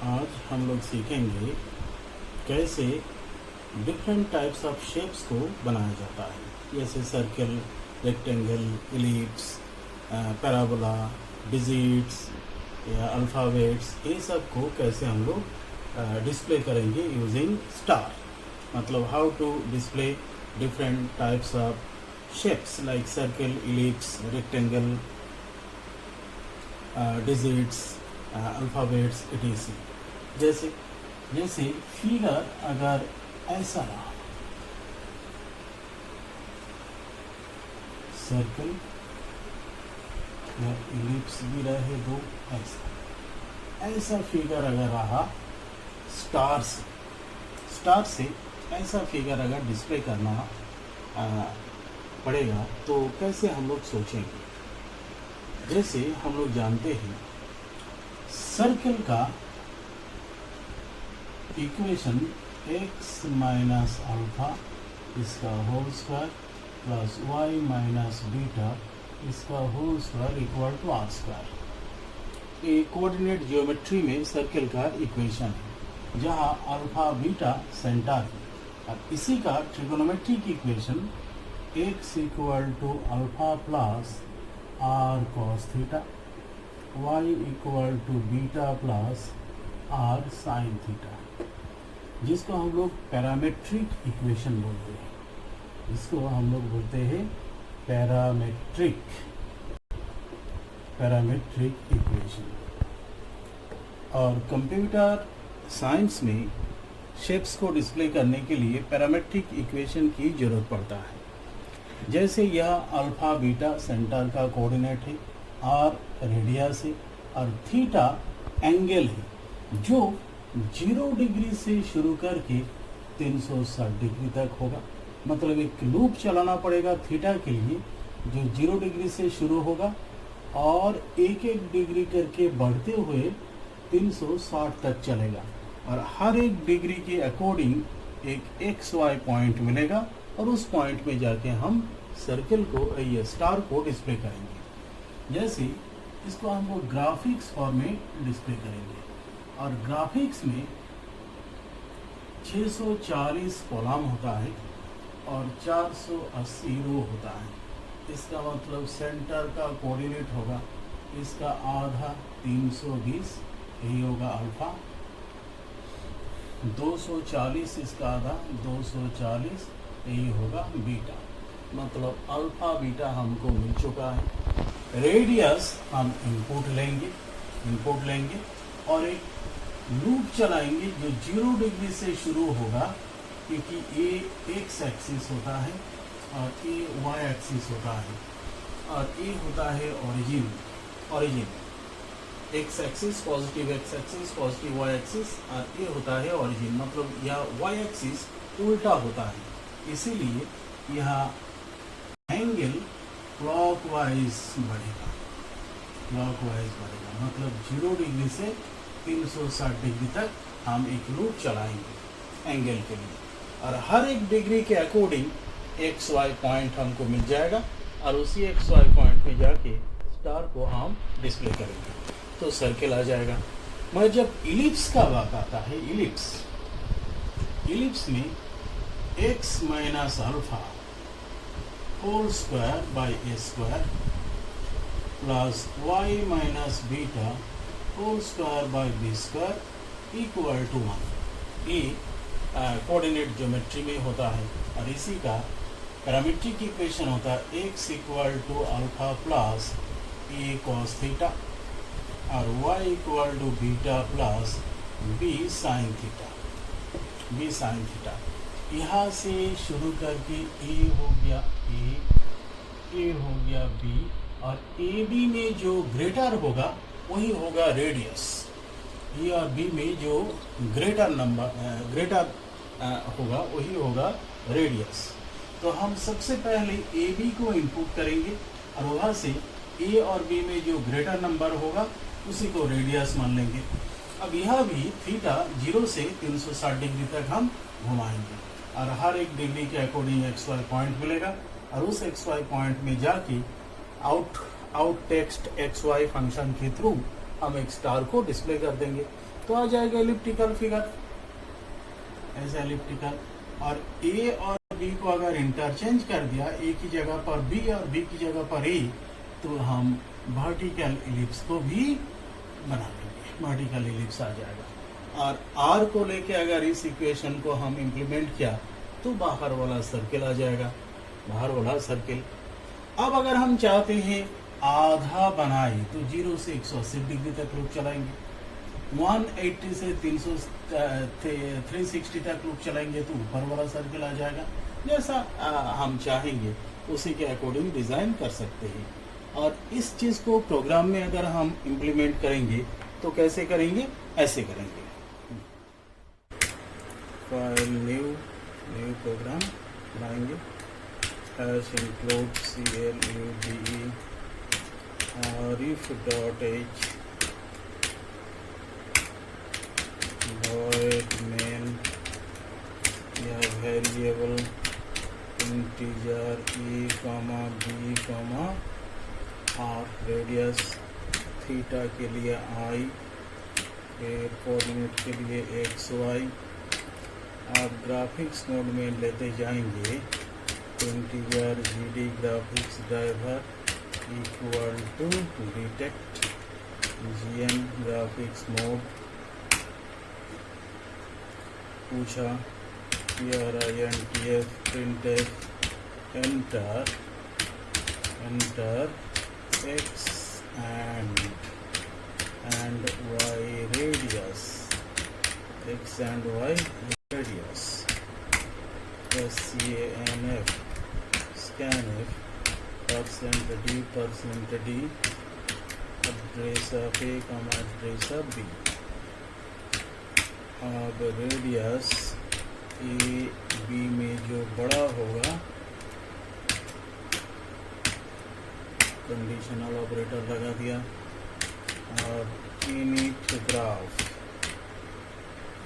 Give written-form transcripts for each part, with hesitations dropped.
आज हम लोग सीखेंगे कैसे डिफरेंट टाइप्स ऑफ शेप्स को बनाया जाता है, जैसे circle, rectangle, ellipse, parabola, digits या अल्फ़ाबेट्स। ये सब को कैसे हम लोग डिस्प्ले करेंगे यूजिंग स्टार। मतलब how to display different types of shapes like circle, ellipse, rectangle, digits, alphabets etc। जैसे जैसे फिगर अगर ऐसा रहा, सर्कल या इलिप्स भी रहे दो, ऐसा फिगर अगर रहा स्टार से ऐसा फिगर अगर डिस्प्ले करना पड़ेगा तो कैसे हम लोग सोचेंगे। जैसे हम लोग जानते हैं सर्कल का इक्वेशन x माइनस अल्फा इसका whole square plus y minus beta इसका whole square equal to R square. ये कोऑर्डिनेट ज्योमेट्री में सर्कल का इक्वेशन है, जहाँ अल्फा बीटा सेंटर है। और इसी का trigonometric equation x equal to alpha plus R cos theta, y equal to beta plus R sine theta, जिसको हम लोग पैरामेट्रिक इक्वेशन बोलते हैं। इसको हम लोग बोलते हैं पैरामेट्रिक इक्वेशन। और कंप्यूटर साइंस में शेप्स को डिस्प्ले करने के लिए पैरामेट्रिक इक्वेशन की जरूरत पड़ता है। जैसे यह अल्फा बीटा सेंटर का कोऑर्डिनेट है, आर रेडियस है और थीटा एंगल है जो 0 डिग्री से शुरू करके 360 डिग्री तक होगा। मतलब एक लूप चलाना पड़ेगा थीटा के लिए जो 0 डिग्री से शुरू होगा और एक एक डिग्री करके बढ़ते हुए 360 तक चलेगा। और हर एक डिग्री के अकॉर्डिंग एक एक्स वाई पॉइंट मिलेगा और उस पॉइंट में जाके हम सर्कल को या स्टार को डिस्प्ले करेंगे। जैसे इसको हम लोग ग्राफिक्स फॉर्म में डिस्प्ले करेंगे और ग्राफिक्स में 640 कॉलम होता है और 480 रो होता है। इसका मतलब सेंटर का कोऑर्डिनेट होगा, इसका आधा 320 यही होगा अल्फा, 240 इसका आधा 240 यही होगा बीटा। मतलब अल्फा बीटा हमको मिल चुका है। रेडियस हम इनपुट लेंगे और एक लूप चलाएंगे जो 0 डिग्री से शुरू होगा, क्योंकि ए एक्स एक्सिस होता है और ए वाई एक्सिस होता है और ए होता है origin x axis positive y axis और ए होता है ओरिजिन। मतलब यह वाई एक्सिस उल्टा होता है, इसीलिए यह एंगल क्लॉकवाइज बढ़ेगा। मतलब 0 डिग्री से 360 डिग्री तक हम एक लूप चलाएंगे एंगल के लिए और हर एक डिग्री के अकॉर्डिंग एक्स वाई पॉइंट हमको मिल जाएगा और उसी एक्स वाई पॉइंट में जाके स्टार को हम डिस्प्ले करेंगे तो सर्कल आ जाएगा। मगर जब इलिप्स का बात आता है, इलिप्स में x minus alpha whole square by a square plus y minus beta whole square by b square equal to 1। ये कोऑर्डिनेट ज्योमेट्री में होता है और इसी का पैरामेट्रिक इक्वेशन होता है x equal to alpha plus a cos theta और y equal to beta plus b sine theta. यहाँ से शुरू करके ए हो गया ए हो गया बी और ए बी में जो ग्रेटर होगा वही होगा रेडियस। ए और बी में जो ग्रेटर होगा वही होगा रेडियस। तो हम सबसे पहले ए बी को इनपुट करेंगे और वहाँ से ए और बी में जो ग्रेटर नंबर होगा उसी को रेडियस मान लेंगे। अब यह भी थीटा 0 से 360 डिग्री तक हम घुमाएंगे और हर एक डिग्री के अकॉर्डिंग एक्स वाई पॉइंट मिलेगा और उस XY पॉइंट में जाके आउट टेक्स्ट XY फंक्शन के थ्रू हम एक स्टार को डिस्प्ले कर देंगे तो आ जाएगा एलिप्टिकल फिगर, ऐसा एलिप्टिकल। और ए और बी को अगर इंटरचेंज कर दिया, ए की जगह पर बी और बी की जगह पर ए, तो हम वर्टिकल एलिप्स को भी बना लेंगे, वर्टिकल एलिप्स आ जाएगा। और आर को लेके अगर इस इक्वेशन को हम इम्प्लीमेंट किया तो बाहर वाला सर्किल आ जाएगा, बाहर वाला सर्किल। अब अगर हम चाहते हैं आधा बनाए तो 0 से 180 डिग्री तक लूप चलाएंगे, 180 से 360 तक लूप चलाएंगे तो ऊपर वाला सर्किल आ जाएगा। जैसा हम चाहेंगे उसी के अकॉर्डिंग डिज़ाइन कर सकते हैं। और इस चीज़ को प्रोग्राम में अगर हम इम्प्लीमेंट करेंगे तो कैसे करेंगे, ऐसे करेंगे। फाइल न्यू प्रोग्राम बनाएंगे, include CLUDE ref.h void main या variable integer e b r radius theta के लिए i, कोऑर्डिनेट के लिए x y। आप ग्राफिक्स मोड में लेते जाएंगे, integer GD graphics driver equal to detect GN graphics mode, पूछा PRINTF printf enter x and y radius, x and y radius, SCANF scanf %d address of a address of b। अब radius A B में जो बड़ा होगा conditional operator लगा दिया। और init graph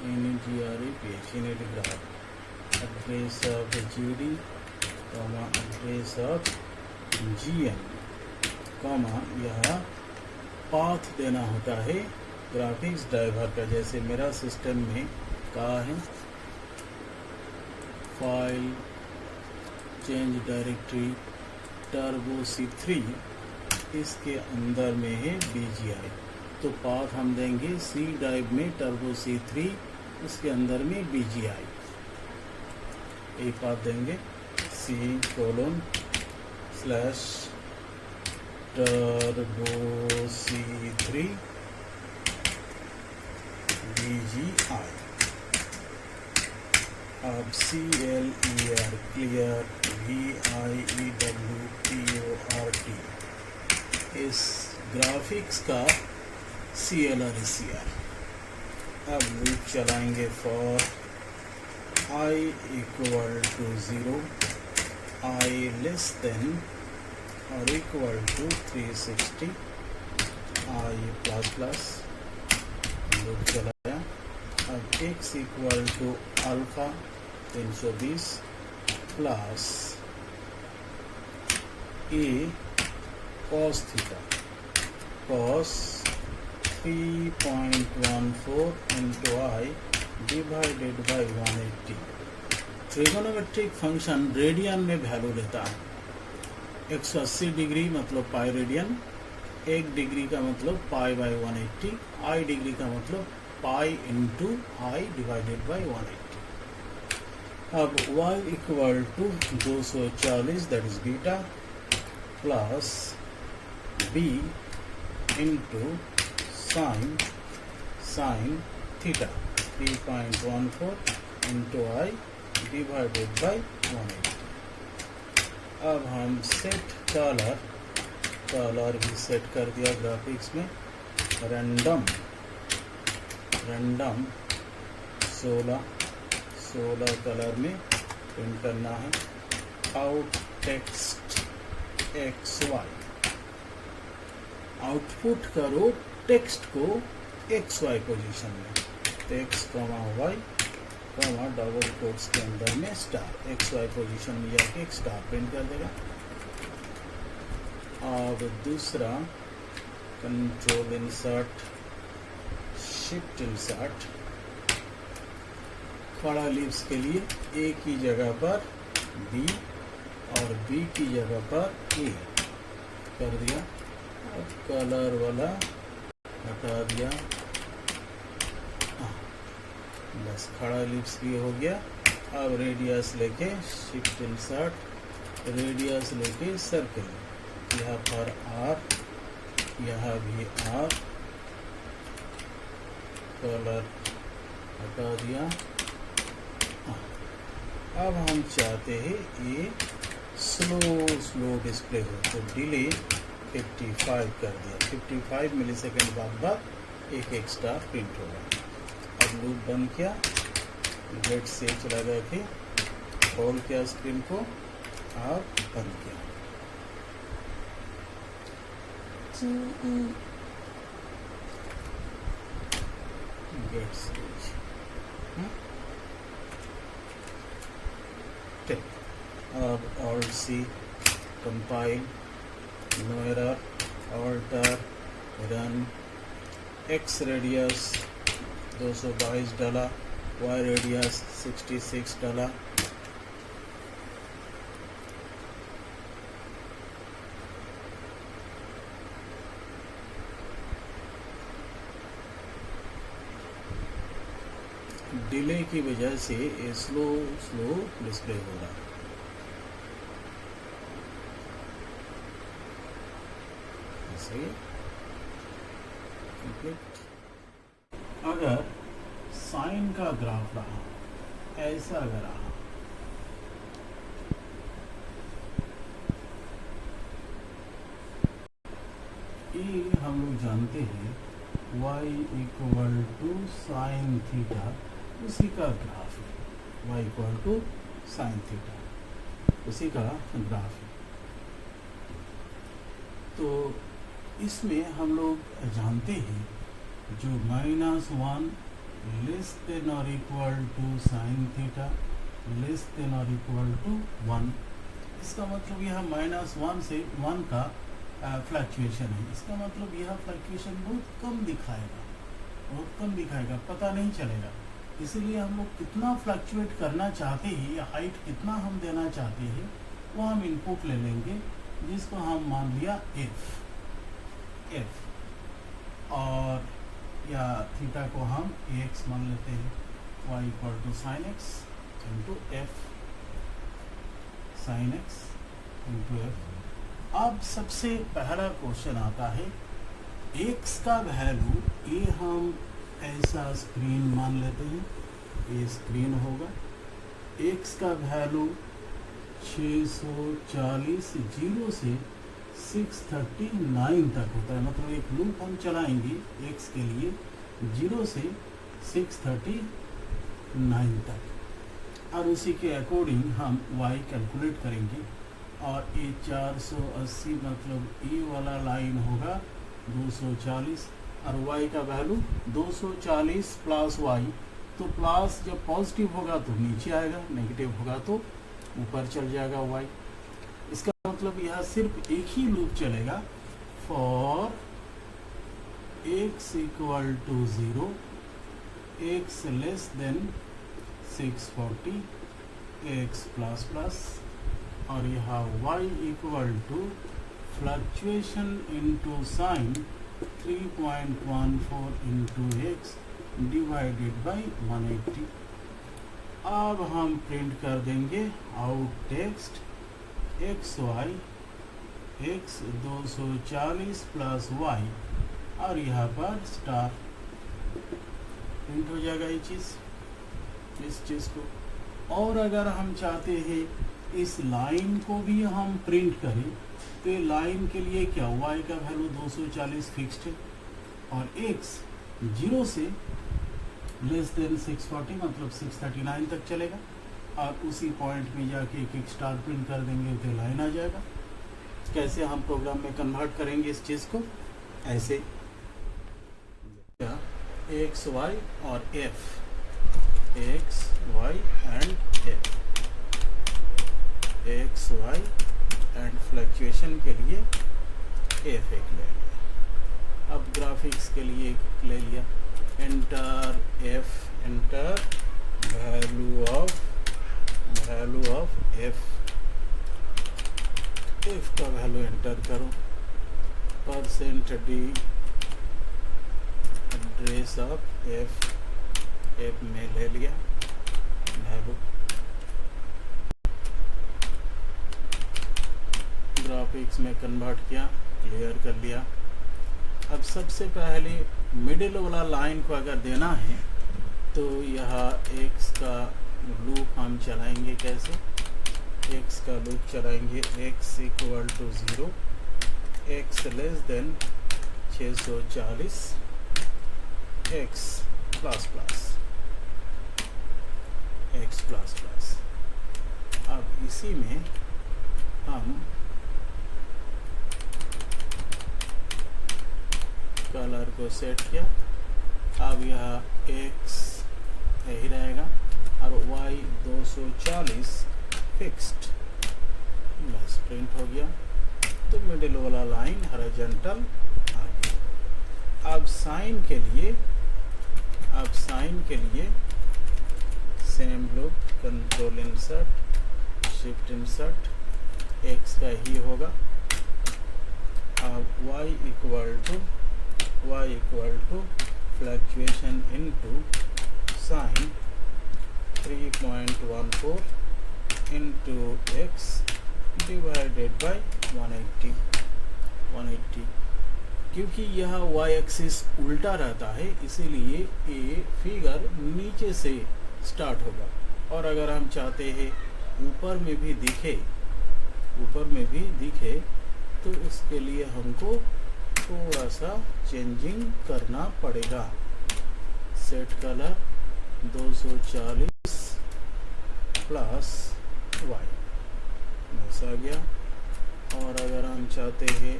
init graph address of GD address of GN, यह path देना होता है ग्राफिक्स ड्राइवर का। जैसे मेरा सिस्टम में कहा है file change directory turbo C3, इसके अंदर में है BGI, तो पाथ हम देंगे C ड्राइव में टर्बो C3, उसके अंदर में BGI। एक पाथ देंगे C:/टर्बो C3 BGI। अब CLER क्लियर VIEWPORT इस ग्राफिक्स का CLR। अब लूप चलाएंगे for I equal to 0, I less than और equal to 360, I plus plus loop चलाया। अब x equal to alpha 320 plus a cos theta cos 3.14 into I divided by 180। Trigonometric function radian में value लेता है। 180 degree मतलब pi radian, 1 degree का मतलब pi by 180, I degree का मतलब pi into i divided by 180। अब y equal to 240 that is beta plus b into sine theta 3.14 into i divided by 180। अब हम सेट कलर भी सेट कर दिया ग्राफिक्स में, रैंडम 16 कलर में प्रिंट करना है। आउट टेक्स्ट XY, आउटपुट करो टेक्स्ट को XY पोजीशन में, तो x, y, डबल कोट्स के अंदर में स्टार, XY पोजीशन में जाके एक स्टार प्रिंट कर देगा। अब दूसरा कंट्रोल इंसर्ट, शिफ्ट इंसर्ट, खड़ा लिप्स के लिए ए की जगह पर बी और बी की जगह पर ए कर दिया। अब कलर वाला हटा दिया। बस खड़ा लिप्स भी हो गया। अब रेडियस लेके शिफ्ट इंसर्ट, रेडियस लेके सर्कल, यहाँ पर आर, यहाँ भी आर, कलर हटा दिया। अब हम चाहते हैं ये स्लो डिस्प्ले हो, तो डिले 55 कर दिया। 55 मिलीसेकंड बाद एक एक्स्ट्रा प्रिंट होगा। अब लूप बंद किया, गेट से चला गया कि होल्ड किया स्क्रीन को और बंद किया। गेट स्विच, अब alt C, compile, no error, alt R, run. X radius 222 डाला, वाई रेडियस 66 डाला। डिले की वजह से ये स्लो डिस्प्ले हो रहा है। अगर साइन का ग्राफ रहा, ऐसा अगर रहा, ये हम लोग जानते हैं y equal to sine theta, उसी का ग्राफ है। y equal to sine theta, उसी का ग्राफ है। तो इसमें हम लोग जानते हैं जो -1 लेस देन और equal to sine theta less than और इक्वल टू 1, इसका मतलब यह -1 से 1 का फ्लक्चुएशन है। इसका मतलब यह फ्लक्चुएशन बहुत कम दिखाएगा, पता नहीं चलेगा। इसलिए हम लोग कितना फ्लक्चुएट करना चाहते हैं या हाइट कितना हम देना चाहते हैं वो हम इनपुट ले लेंगे, जिसको हम मान लिया f, और या थीटा को हम x मान लेते हैं। y equal to sine x into f, sine x into f. अब सबसे पहला क्वेश्चन आता है, x का वैल्यू ये हम ऐसा स्क्रीन मान लेते हैं, ये स्क्रीन होगा। x का वैल्यू 640 0 से 639 तक होता है। मतलब एक लूप हम चलाएंगे x के लिए 0 से 639 तक, और उसी के अकॉर्डिंग हम y कैलकुलेट करेंगे। और ये 480 मतलब ये वाला लाइन होगा 240, और y का वैल्यू 240 प्लस y, तो प्लस जब पॉजिटिव होगा तो नीचे आएगा, नेगेटिव होगा तो ऊपर चल जाएगा y। इसका मतलब यह सिर्फ एक ही लूप चलेगा, for x equal to 0, x less than 640, x plus plus, और यहाँ y equal to fluctuation into sine 3.14 into x divided by 180। अब हम प्रिंट कर देंगे out text x y, x 240 plus y, और यहाँ पर स्टार प्रिंट हो जाएगा ये चीज़, इस चीज़ को। और अगर हम चाहते हैं इस लाइन को भी हम प्रिंट करें, तो ये लाइन के लिए क्या, y का वैल्यू 240 फिक्स्ड है, और x 0 से लेस देन 640 मतलब 639 तक चलेगा, और उसी पॉइंट में जाके एक स्टार प्रिंट कर देंगे तो लाइन आ जाएगा। कैसे हम प्रोग्राम में कन्वर्ट करेंगे इस चीज़ को, ऐसे एक्स वाई और f, x y and f, x y and fluctuation के लिए एफ एक ले, अब ग्राफिक्स के लिए एक ले लिया, एंटर वैल्यू ऑफ एफ का वैल्यू एंटर करो, %d एड्रेस ऑफ एफ में ले लिया वैल्यू, ग्राफिक्स में कन्वर्ट किया, क्लियर कर लिया। अब सबसे पहले मिडिल वाला लाइन को अगर देना है तो यह x का लूप हम चलाएंगे, कैसे x का लूप चलाएंगे, x equal to 0, x less than 640, x plus plus. अब इसी में हम कलर को सेट किया, अब यह x यही रहेगा और y 240 फिक्स्ड, बस प्रिंट हो गया। तो मिडिल वाला लाइन हॉरिजॉन्टल आ गया। अब साइन के लिए same loop, control insert, shift insert, x का ही होगा। अब y equal to fluctuation into sine 3.14 into x divided by 180। क्योंकि यह y एक्सिस उल्टा रहता है इसीलिए ये फिगर नीचे से स्टार्ट होगा, और अगर हम चाहते हैं ऊपर में भी दिखे तो उसके लिए हमको थोड़ा सा चेंजिंग करना पड़ेगा। सेट कलर 240 प्लस y ऐसा आ गया, और अगर हम चाहते हैं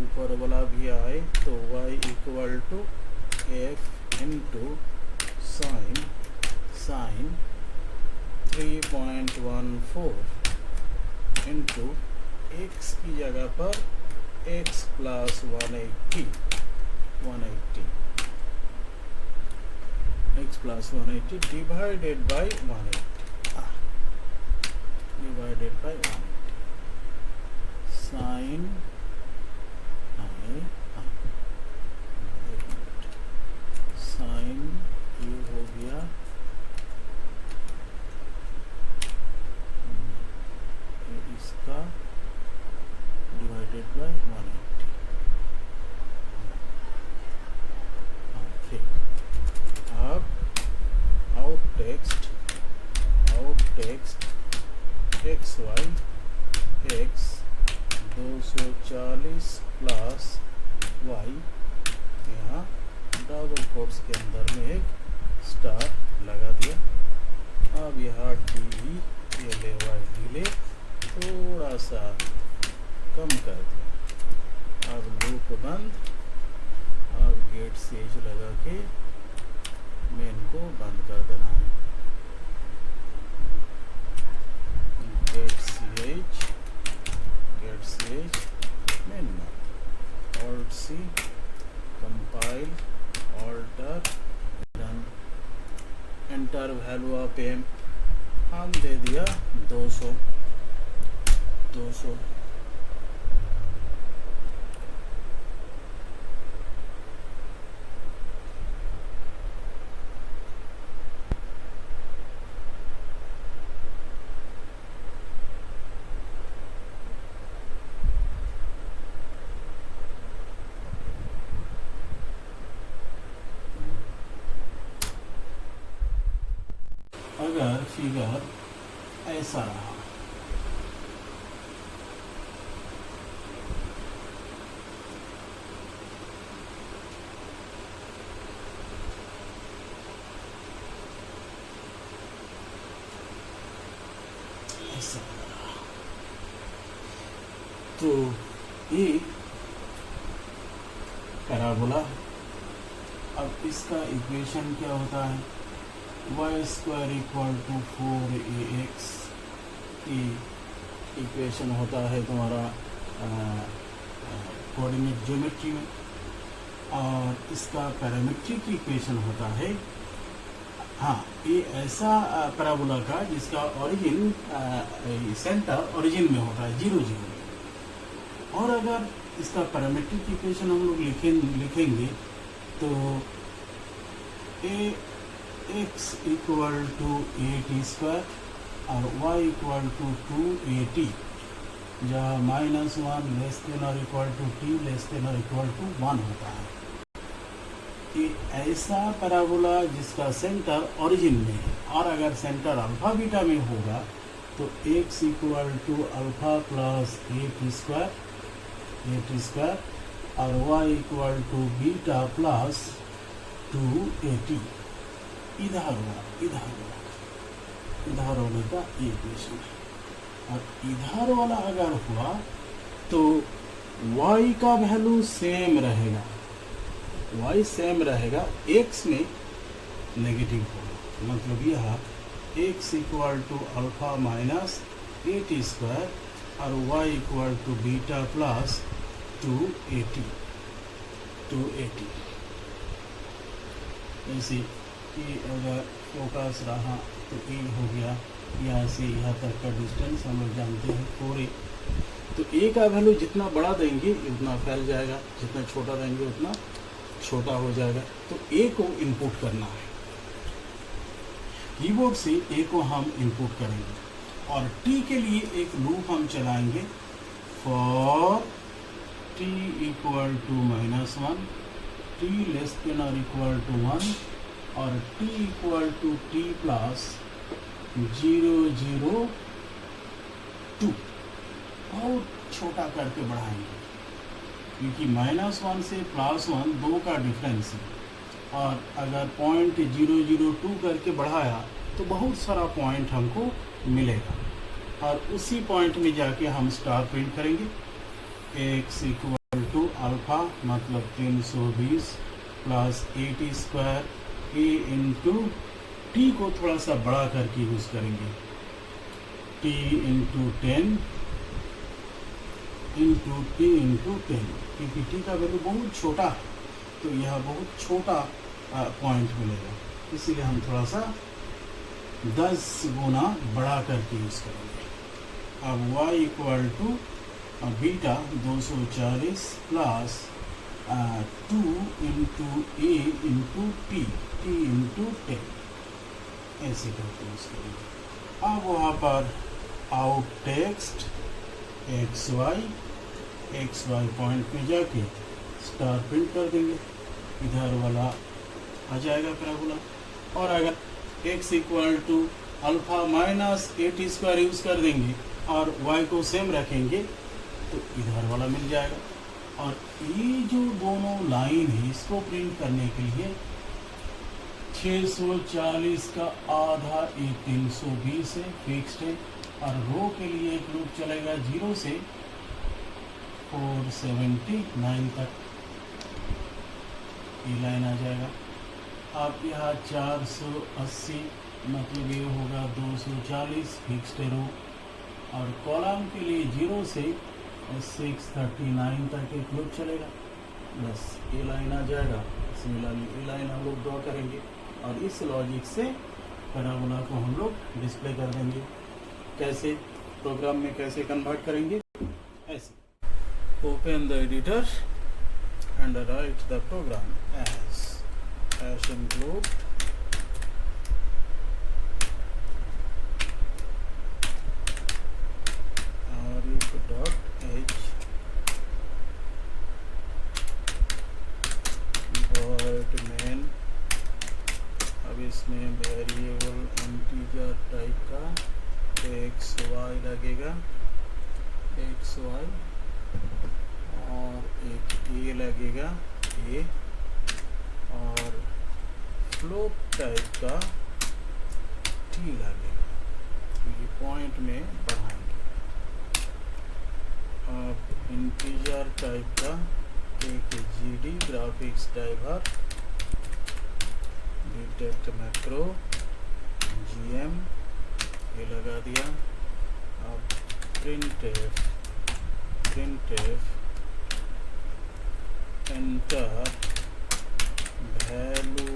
ऊपर वाला भी आए तो y equal to f into sine 3.14 into x की जगह पर x plus 180 x plus 180 divided by 180 sine ये हो गया इसका डिवाइडेड बाय 180। ठीक, अब out text xy x 240 plus y, यहाँ डबल कोट्स के अंदर में एक स्टार लगा दिया। अब यहाँ डिले थोड़ा सा कम कर दिया। अब लूप बंद, अब गेट सेज लगा के मेन को बंद कर देना है। Get ch main alt C compile alt R run, enter value of m हम दे दिया 200। अगर फिगर ऐसा रहा, तो ये पैराबोला। अब इसका इक्वेशन क्या होता है, y square equal to 4ax की इक्वेशन होता है तुम्हारा कोऑर्डिनेट ज्योमेट्री में। और इसका पैरामेट्रिक इक्वेशन होता है, हाँ, ये ऐसा पैराबोला का जिसका ओरिजिन सेंटर ओरिजिन में होता है 0 0। और अगर इसका पैरामेट्रिक इक्वेशन हम लोग लिखेंगे तो A X equal to A T square और वाई इक्वल टू 2at, जहाँ -1 लेस देन और equal to T less than और इक्वल टू 1 होता है। ये ऐसा पैराबोला जिसका सेंटर ओरिजिन में है, और अगर सेंटर अल्फा बीटा में होगा तो x equal to alpha plus a T square और y equal to beta plus 2at। इधर होने का इक्वेशन है। और इधर वाला अगर हुआ तो y का वैल्यू सेम रहेगा, y सेम रहेगा, x में नेगेटिव होगा, मतलब यह x equal to alpha minus a T square और y equal to beta plus 2at। ऐसे कि अगर फोकस रहा तो ए हो गया, यहाँ से यहाँ तक का डिस्टेंस हम लोग जानते हैं 4a। तो ए का वैल्यू जितना बड़ा देंगे उतना फैल जाएगा, जितना छोटा देंगे उतना छोटा हो जाएगा। तो ए को इनपुट करना है, कीबोर्ड से ए को हम इनपुट करेंगे और टी के लिए एक लूप हम चलाएंगे, for t equal to -1, t less than और इक्वल टू 1 और t equal to t plus 0 0 2। बहुत छोटा करके बढ़ाएंगे क्योंकि -1 से +1 2 का डिफरेंस है, और अगर पॉइंट 0 0 2 करके बढ़ाया तो बहुत सारा पॉइंट हमको मिलेगा, और उसी पॉइंट में जाके हम स्टार प्रिंट करेंगे। x इक्वल टू अल्फा मतलब 320 plus a T square, A into T को थोड़ा सा बड़ा करके यूज़ करेंगे, t into 10 into t into 10, क्योंकि टी का वैल्यू बहुत छोटा है तो यह बहुत छोटा पॉइंट मिलेगा, इसीलिए हम थोड़ा सा 10 गुना बढ़ा करके यूज़ करेंगे। अब y equal to beta 240 plus 2 into a into t into 10, ऐसे करके यूज़ करेंगे। अब वहाँ पर out text x y point में जाके स्टार प्रिंट कर देंगे, इधर वाला आ जाएगा पैराबोला। और अगर x equal to alpha minus a T square use कर देंगे और y को सेम रखेंगे तो इधर वाला मिल जाएगा। और ये जो दोनों लाइन है इसको प्रिंट करने के लिए 640 का आधा ये 320 है, फिक्स्ड है, और रो के लिए एक लूप चलेगा 0 से 479 तक, ये लाइन आ जाएगा। आप यहाँ 480 मतलब ये होगा 240 फिक्स्ड रो, और कॉलम के लिए 0 से 639 तक एक लूप चलेगा, बस ये लाइन आ जाएगा। सिमिलरली ये लाइन हम लोग ड्रॉ करेंगे और इस लॉजिक से पैराबोला को हम लोग डिस्प्ले कर देंगे। कैसे प्रोग्राम में कैसे कन्वर्ट करेंगे, ऐसे open the editor and write the program as hash include arif.h void main। अब इसमें वेरिएबल इंटीजर टाइप का एक्स वाई लगेगा, एक्स वाई, और एक ए लगेगा ए, और फ्लोट टाइप का टी लगेगा, ये पॉइंट में बढ़ाएंगे। अब इंटीजर टाइप का एक GD graphics driver, detect macro GM ये लगा दिया। अब printf enter value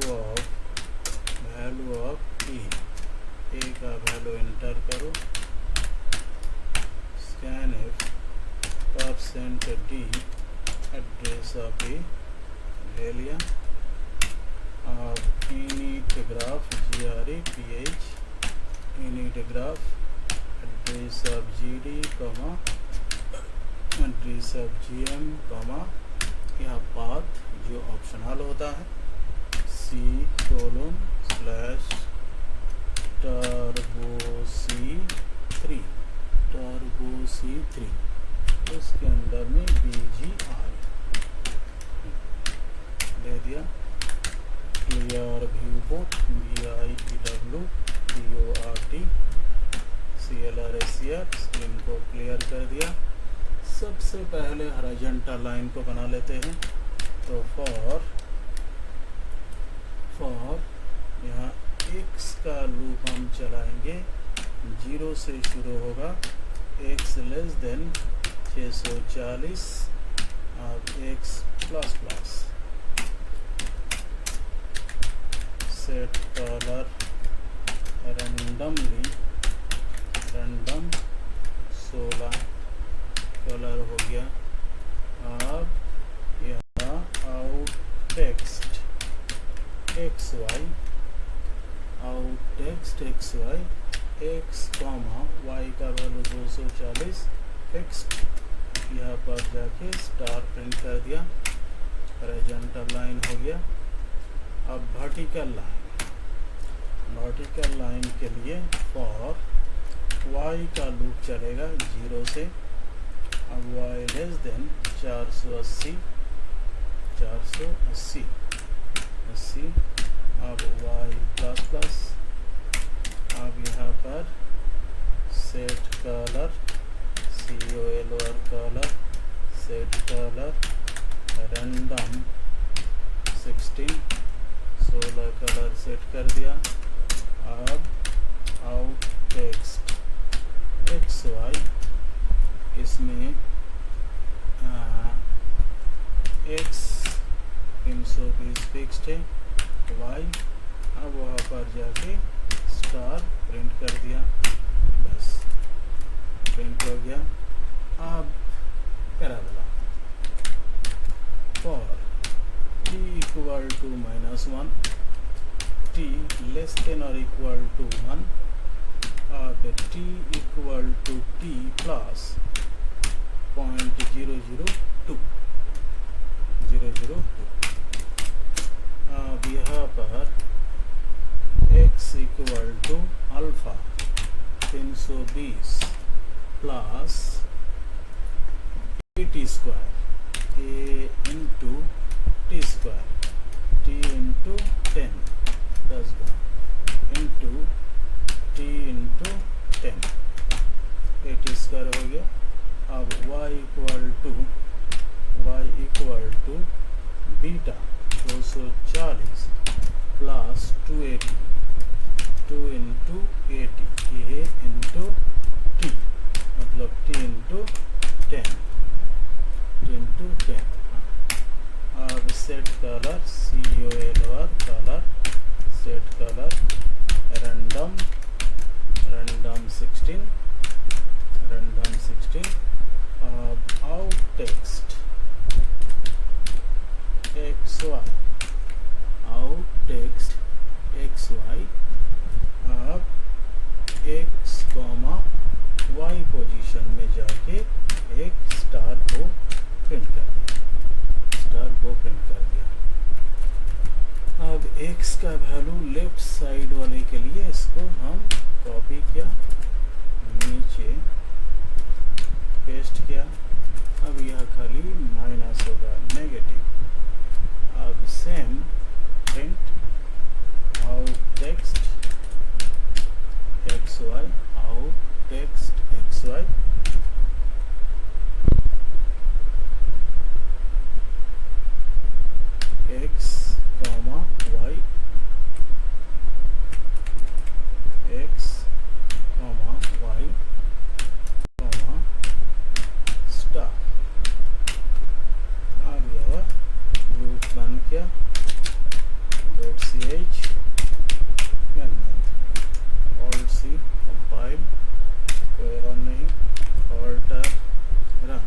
of A का वैल्यू एंटर करो, scanf %d address of A ले लिया। अब initgraph GREPH initgraph address of GD comma address of GM comma यह पाथ जो ऑप्शनल होता है turbo C3 उसके अंदर में BGI दे दिया। Clear view port VIEW PORT CLR screen को क्लियर कर दिया। सबसे पहले हॉरिजॉन्टल लाइन को बना लेते हैं। तो फॉर यहाँ x का लूप हम चलाएंगे, 0 से शुरू होगा, x लेस देन 640 अब x plus plus set colour random 16 colour हो गया। अब यहाँ out text xy x comma y का वैल्यू 240 फिक्स्ड, यहाँ पर जाके स्टार प्रिंट कर दिया। हॉरिजॉन्टल लाइन हो गया। अब वर्टिकल लाइन के लिए फॉर y का लूप चलेगा 0 से, अब y लेस देन 480 अब y प्लस प्लस, अब यहाँ पर set colour COLR colour set colour random 16 colour set कर दिया। अब आउट टेक्स्ट xy इसमें x 320 फिक्स्ड है, y अब वहाँ पर जाके स्टार प्रिंट कर दिया, बस प्रिंट हो गया। अब parabola for t equal to -1 t less than और इक्वल टू 1 अब t equal to t plus 0.002 अब यहाँ पर x equal to alpha 320 plus t square a into t square t into 10 10 into t into 10 t square हो गया। अब y equal to beta 240 plus 280 2 into 80 a into t मतलब t into 10 अब set colour COLR colour set colour random 16 अब out text xy अब x comma y position में जाके एक स्टार को प्रिंट कर दिया। अब x का वैल्यू लेफ्ट साइड वाले के लिए इसको हम कॉपी किया, नीचे पेस्ट किया। अब यह खाली माइनस होगा नेगेटिव। अब same print out text xy out text xy x comma y x comma y comma star. अब यह लूप बंद किया। ch Alt C compile, कोई error नहीं, Alt run,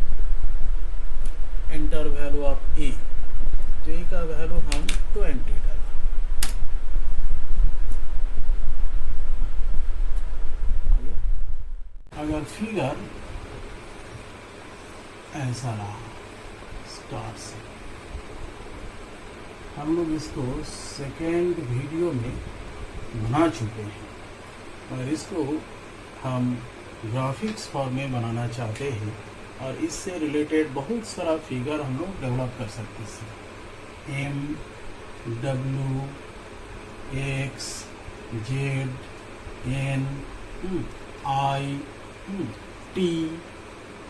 enter value of a, तो a का वैल्यू हम 20 डाला। अगर फिगर ऐसा रहा स्टार्ट से, हम लोग इसको सेकेंड वीडियो में बना चुके हैं और इसको हम ग्राफिक्स फॉर्म में बनाना चाहते हैं और इससे रिलेटेड बहुत सारा फिगर हम लोग डेवलप कर सकते हैं। M, W, X, Z, N, I, T,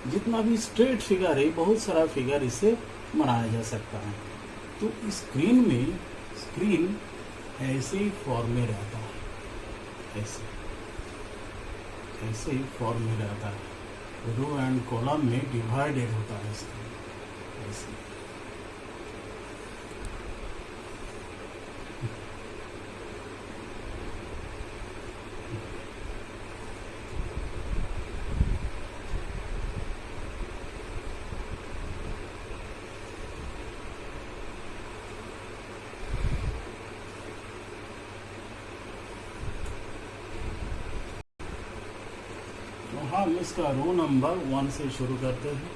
जितना भी स्ट्रेट फिगर है, बहुत सारा फिगर इससे बनाया जा सकता है। तो स्क्रीन ऐसे ही फॉर्म में रहता है, ऐसे ही फॉर्म में रहता है, रो एंड कॉलम में डिवाइडेड होता है स्क्रीन ऐसे। हम इसका रो नंबर 1 से शुरू करते हैं,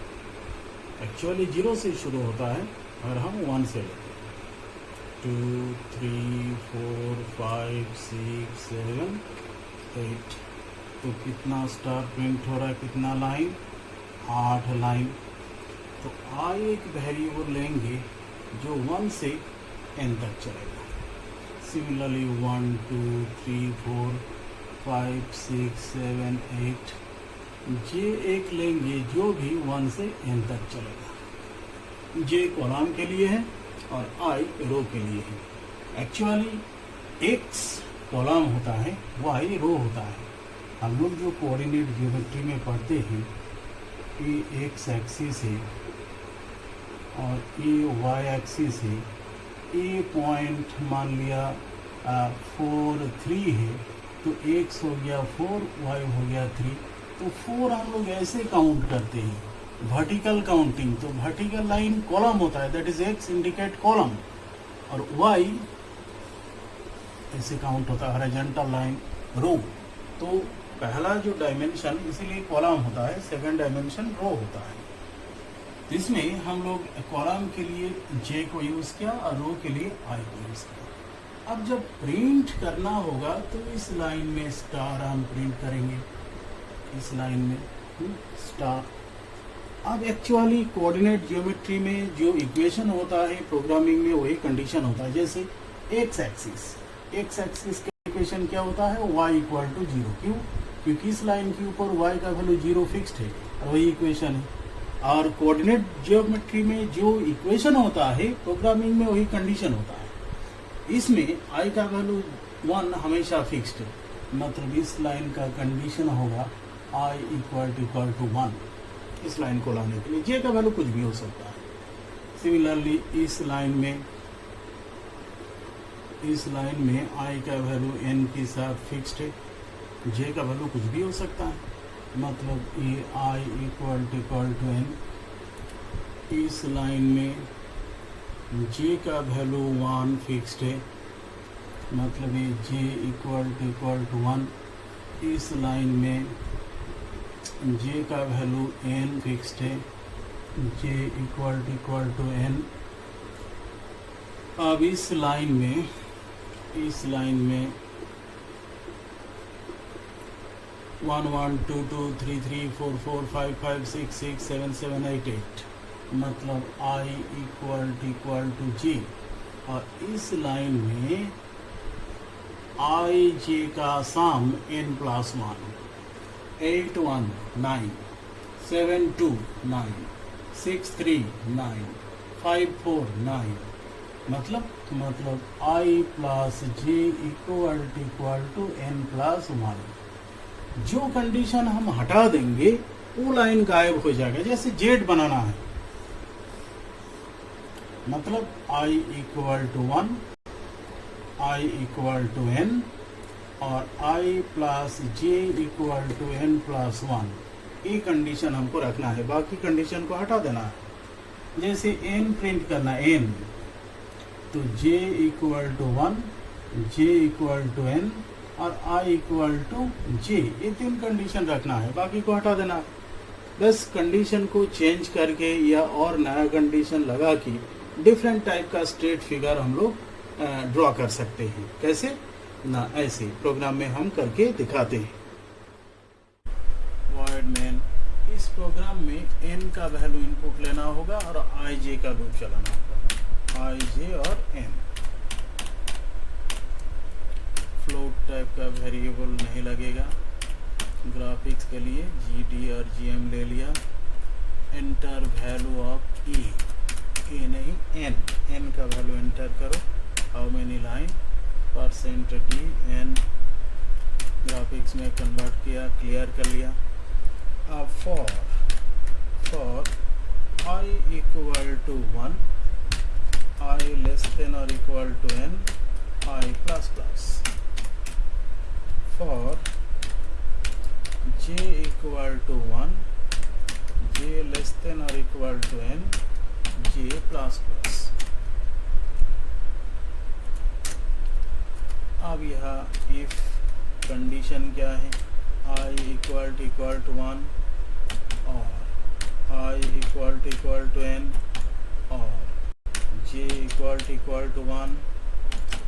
एक्चुअली 0 से शुरू होता है और हम 1 से लेते हैं। 2, 3, 4, 5, 6, 7, 8। तो कितना स्टार प्रिंट हो रहा है, कितना लाइन, 8 लाइन। तो आई एक वेरिएबल लेंगे जो 1 से n तक चलेगा। सिमिलरली 1, 2, 3, 4, 5, 6, 7, 8। जे एक लेंगे जो भी 1 से n तक चलेगा। जे कॉलम के लिए है और आई रो के लिए है। एक्चुअली x कॉलम होता है, y रो होता है। हम लोग जो कोऑर्डिनेट ज्योमेट्री में पढ़ते हैं, ये एक्स एक्सिस है और ये वाई एक्सिस है। ये पॉइंट मान लिया 4, 3 है, तो x हो गया 4, y हो गया 3। तो 4 हम लोग ऐसे काउंट करते हैं, वर्टिकल काउंटिंग। तो वर्टिकल लाइन कॉलम होता है, that is x indicate column, और y ऐसे काउंट होता है, हॉरिजॉन्टल लाइन रो। तो पहला जो डायमेंशन इसीलिए कॉलम होता है, सेकंड डायमेंशन रो होता है। तो इसमें हम लोग कॉलम के लिए j को यूज किया और रो के लिए i को यूज किया। अब जब प्रिंट करना होगा तो इस लाइन में स्टार हम प्रिंट करेंगे, इस लाइन में स्टार। अब एक्चुअली कोऑर्डिनेट ज्योमेट्री में जो इक्वेशन होता है प्रोग्रामिंग में, वही कंडीशन होता है। जैसे एक्स एक्सिस का इक्वेशन क्या होता है, y इक्वल टू 0। क्यों? क्योंकि इस लाइन के ऊपर y का वैल्यू 0 फिक्स्ड है, वही इक्वेशन है। और कोऑर्डिनेट ज्योमेट्री में जो इक्वेशन होता है प्रोग्रामिंग में, वही कंडीशन होता है। इसमें i का वैल्यू 1 हमेशा फिक्स्ड है, मतलब इस लाइन का कंडीशन होगा i इक्वल टू 1। इस लाइन को लाने के लिए j का वैल्यू कुछ भी हो सकता है। सिमिलरली इस लाइन में i का वैल्यू n के साथ फिक्स्ड है, j का वैल्यू कुछ भी हो सकता है, मतलब ये i इक्वल टू n। इस लाइन में j का वैल्यू 1 फिक्स्ड है, मतलब ये j इक्वल टू 1। इस लाइन में j का वैल्यू n फिक्स्ड है, j इक्वल टू n। अब इस लाइन में 1 1 2 2 3 3 4 4 5 5 6 6 7 7 8 8, मतलब i इक्वल टू j। और इस लाइन में i j का सम n प्लस 1, 8 1 9, 7 2 9, 6 3 9, 5 4 9, मतलब i plus j equal to n plus 1। जो कंडीशन हम हटा देंगे वो लाइन गायब हो जाएगा। जैसे जेड बनाना है, मतलब i equal to 1, i equal to n और i plus j equal to n plus 1, ये कंडीशन हमको रखना है, बाकी कंडीशन को हटा देना है। जैसे n प्रिंट करना है n, तो j equal to 1, j equal to n और i इक्वल टू j, ये 3 कंडीशन रखना है, बाकी को हटा देना है। बस कंडीशन को चेंज करके या और नया कंडीशन लगा के डिफरेंट टाइप का स्टेट फिगर हम लोग ड्रॉ कर सकते हैं। कैसे ना, ऐसे प्रोग्राम में हम करके दिखाते हैं। वॉइड मेन, इस प्रोग्राम में n का वैल्यू इनपुट लेना होगा और ij का लूप चलाना होगा, ij और n। फ्लोट टाइप का वेरिएबल नहीं लगेगा। ग्राफिक्स के लिए GD और GM ले लिया। एंटर वैल्यू ऑफ ए नहीं n का वैल्यू एंटर करो। How many line, %d n, graphics में कन्वर्ट किया, क्लियर कर लिया। अब for i equal to 1, i less than और equal to n, i plus plus. For j equal to 1, j less than और equal to n, j plus plus. अब यह if condition क्या है, i इक्वल टू 1 और i equal to n और j equal to 1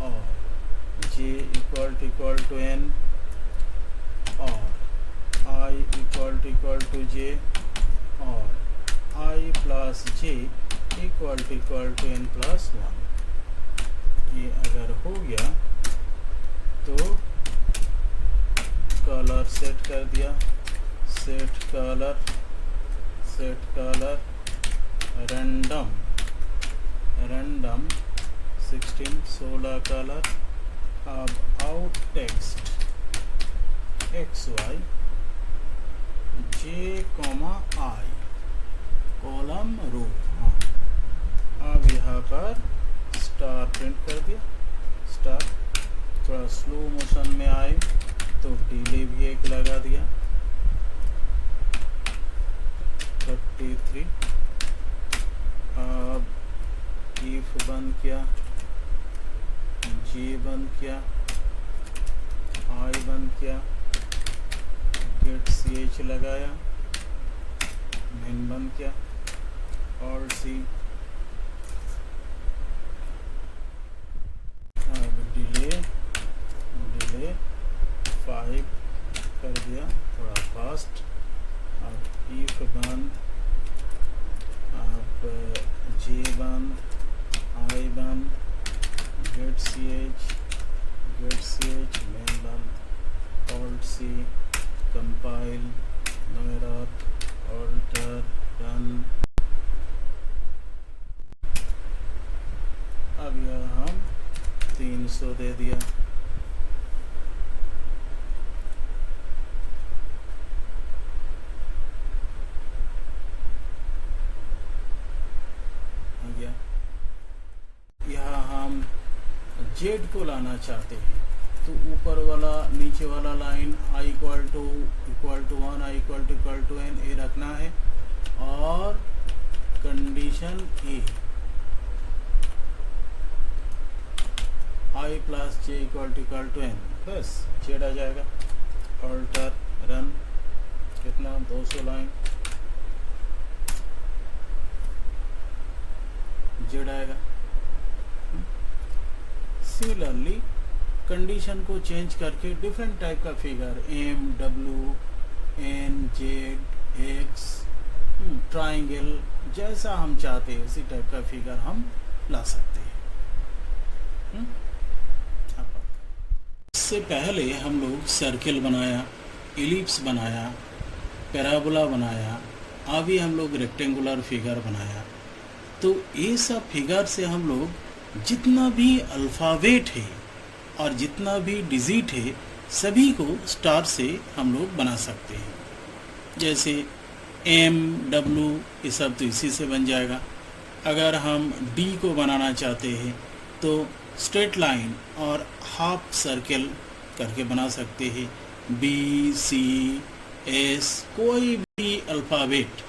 और j equal to n और i equal to j और i plus j equal to n plus 1। ये अगर हो गया तो कलर सेट कर दिया, सेट कलर रैंडम 16 कलर। अब out text xy j, i column row. अब यहाँ पर स्टार प्रिंट कर दिया। स्टार थोड़ा स्लो मोशन में आए तो डिले भी एक लगा दिया, 33। अब इफ बंद किया, जे बंद किया, आई बंद किया, गेट ch लगाया, मेन बंद किया, और सी। अब डिले 5 कर दिया, थोड़ा फास्ट। अब इफ बंद, अब जे बंद, आई बंद, गेट ch मेन बंद, alt C, compile, no error, alt R, run. अब यह हम 300 दे दिया। आ गया। यहाँ हम जेड को लाना चाहते हैं तो ऊपर वाला नीचे वाला line i equal to 1, i equal to n ये रखना है और कंडीशन ए i plus j equal to n, बस जेड आ जाएगा। ऑल्टर रन, कितना 200 लाइन जेड आएगा। सिमिलरली कंडीशन को चेंज करके डिफरेंट टाइप का figure m, w, n, z, x, triangle, जैसा हम चाहते हैं उसी टाइप का फिगर हम ला सकते हैं। इससे पहले हम लोग सर्किल बनाया, इलिप्स बनाया, पैराबोला बनाया, अभी हम लोग रेक्टेंगुलर फिगर बनाया। तो ये सब फिगर से हम लोग जितना भी अल्फ़ाबेट है और जितना भी डिजिट है सभी को स्टार से हम लोग बना सकते हैं। जैसे M, W ये सब तो इसी से बन जाएगा। अगर हम D को बनाना चाहते हैं तो स्ट्रेट लाइन और हाफ सर्कल करके बना सकते हैं। बी, सी, एस, कोई भी अल्फ़ाबेट,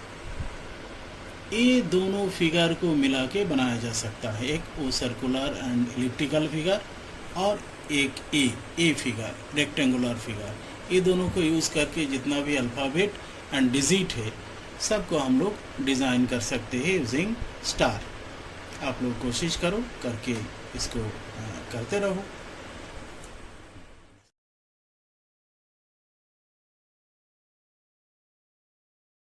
ये दोनों फिगर को मिला के बनाया जा सकता है। एक ओ सर्कुलर एंड एलिप्टिकल फिगर और एक ए फिगर, रेक्टेंगुलर फिगर। ये दोनों को यूज़ करके जितना भी अल्फ़ाबेट एंड डिजिट है सबको हम लोग डिज़ाइन कर सकते हैं यूजिंग स्टार। आप लोग कोशिश करो करके इसको करते रहो।